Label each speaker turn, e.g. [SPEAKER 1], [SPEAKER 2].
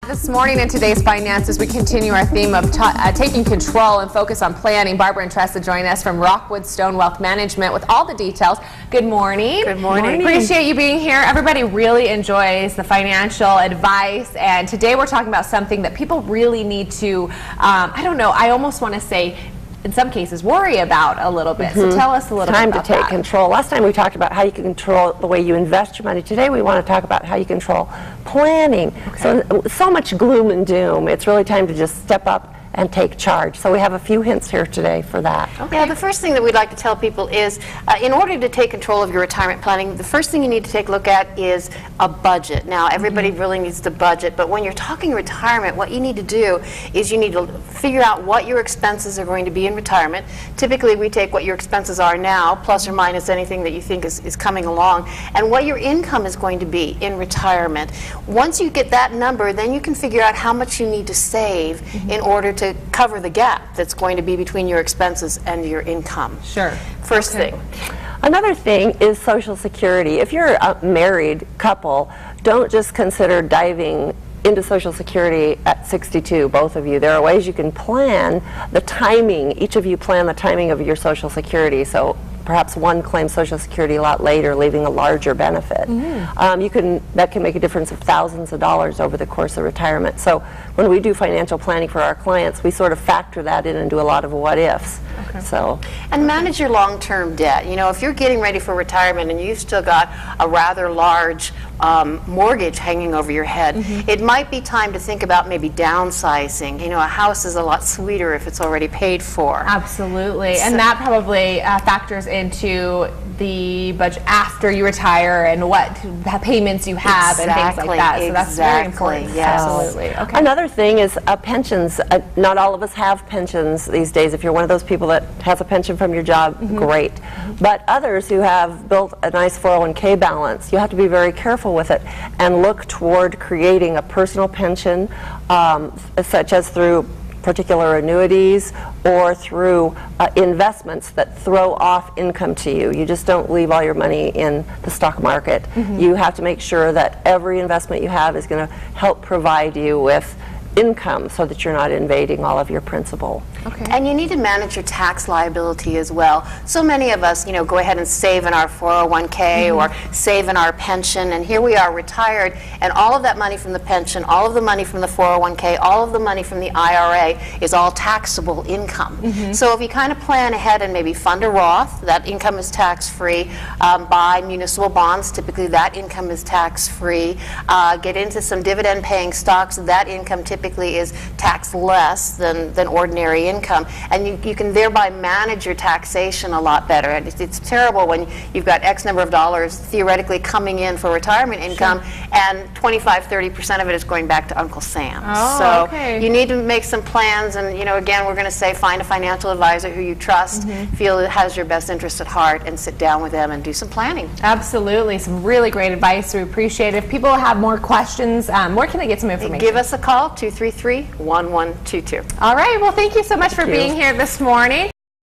[SPEAKER 1] This morning in today's finances, we continue our theme of taking control and focus on planning. Barbara and Tressa join us from Rockwood Stone Wealth Management with all the details. Good morning.
[SPEAKER 2] Good morning.
[SPEAKER 1] Appreciate you being here. Everybody really enjoys the financial advice, and today we're talking about something that people really need to, I don't know, I almost want to say, in some cases, worry about a little bit. So tell us a little bit about that.
[SPEAKER 2] Time to take control. Last time we talked about how you can control the way you invest your money. Today we want to talk about how you control planning. Okay. So much gloom and doom. It's really time to just step up and take charge. So we have a few hints here today for that.
[SPEAKER 3] Okay. Yeah, the first thing that we'd like to tell people is in order to take control of your retirement planning, the first thing you need to take a look at is a budget. Now, everybody really needs to budget, but when you're talking retirement, what you need to do is you need to figure out what your expenses are going to be in retirement. Typically, we take what your expenses are now, plus or minus anything that you think is coming along, and what your income is going to be in retirement. Once you get that number, then you can figure out how much you need to save in order to cover the gap that's going to be between your expenses and your income.
[SPEAKER 1] Sure.
[SPEAKER 3] First thing.
[SPEAKER 2] Another thing is Social Security. If you're a married couple, don't just consider diving into Social Security at 62, both of you. There are ways you can plan the timing. Each of you plan the timing of your Social Security. So perhaps one claims Social Security a lot later, leaving a larger benefit. That can make a difference of thousands of dollars over the course of retirement. So when we do financial planning for our clients, we sort of factor that in and do a lot of what ifs.
[SPEAKER 1] Okay.
[SPEAKER 2] So,
[SPEAKER 3] and manage your long-term debt. You know, if you're getting ready for retirement and you've still got a rather large mortgage hanging over your head, it might be time to think about maybe downsizing. You know, a house is a lot sweeter if it's already paid for.
[SPEAKER 1] Absolutely. So, and that probably factors into the budget after you retire and what payments you have and things like that. So that's very important.
[SPEAKER 3] Yes.
[SPEAKER 1] Absolutely. Okay.
[SPEAKER 2] Another thing is pensions. Not all of us have pensions these days. If you're one of those people that has a pension from your job, great. But others who have built a nice 401k balance, you have to be very careful with it and look toward creating a personal pension, such as through particular annuities or through investments that throw off income to you. You just don't leave all your money in the stock market. You have to make sure that every investment you have is going to help provide you with income so that you're not invading all of your principal.
[SPEAKER 3] Okay. And you need to manage your tax liability as well. So many of us, you know, go ahead and save in our 401k or save in our pension, and here we are retired, and all of that money from the pension, all of the money from the 401k, all of the money from the IRA is all taxable income. So if you kind of plan ahead and maybe fund a Roth, that income is tax-free. Buy municipal bonds, typically that income is tax-free. Get into some dividend-paying stocks, that income typically is taxed less than ordinary income, and you can thereby manage your taxation a lot better. And it's terrible when you've got X number of dollars theoretically coming in for retirement income, and 25–30% of it is going back to Uncle Sam. So you need to make some plans, and you know, again, we're going to say find a financial advisor who you trust, feel it has your best interest at heart, and sit down with them and do some planning.
[SPEAKER 1] Absolutely, some really great advice. We appreciate it. If people have more questions, where can they get some information?
[SPEAKER 3] Give us a call, 233-1122.
[SPEAKER 1] All right, well, thank you so much for being here this morning.